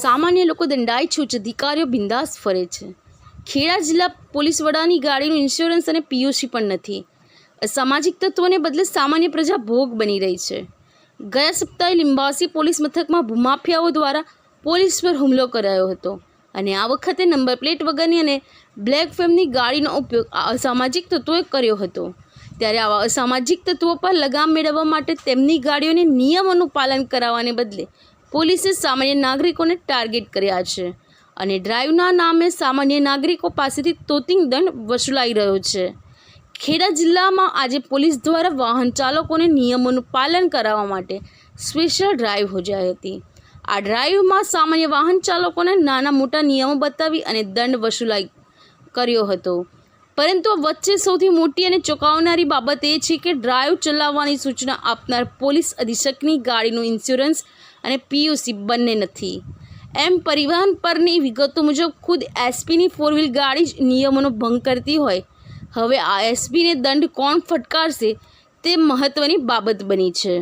સામાન્ય લોકો દંડાઈ છે, ઉચ્ચ અધિકારીઓ બિંદાસ ફરે છે. ખેડા જિલ્લા પોલીસ વડાની ગાડીનું ઇન્સ્યોરન્સ અને પીયુસી પણ નથી. અસામાજિક તત્વોને બદલે સામાન્ય પ્રજા ભોગ બની રહી છે. ગયા સપ્તાહે લિંબાસી પોલીસ મથકમાં ભૂમાફિયાઓ દ્વારા પોલીસ પર હુમલો કરાયો હતો અને આ વખતે નંબર પ્લેટ વગરની અને બ્લેક ફેમની ગાડીનો ઉપયોગ આ અસામાજિક તત્વોએ કર્યો હતો. ત્યારે આવા અસામાજિક તત્વો પર લગામ મેળવવા માટે તેમની ગાડીઓને નિયમોનું પાલન કરાવવાને બદલે પોલીસે સામાન્ય નાગરિકોને ટાર્ગેટ કર્યા છે અને ડ્રાઈવના નામે સામાન્ય નાગરિકો પાસેથી તોતિંગ દંડ વસૂલાઈ રહ્યો છે. ખેડા જિલ્લામાં આજે પોલીસ દ્વારા વાહન ચાલકોને નિયમોનું પાલન કરાવવા માટે સ્પેશિયલ ડ્રાઈવ યોજાઈ હતી. આ ડ્રાઈવમાં સામાન્ય વાહન ચાલકોને નાના મોટા નિયમો બતાવી અને દંડ વસૂલાઈ કર્યો હતો. પરંતુ વચ્ચે સૌથી મોટી અને ચોંકાવનારી બાબત એ છે કે ડ્રાઈવ ચલાવવાની સૂચના આપનાર પોલીસ અધિક્ષકની ગાડીનું ઇન્સ્યોરન્સ અને પીયુસી બંને નથી. એમ પરિવહન પરની વિગતો મુજબ ખુદ એસપીની 4 વ્હીલ ગાડી જ નિયમોનો ભંગ કરતી હોય. હવે આ એસપીને દંડ કોણ ફટકારશે તે મહત્વની બાબત બની છે.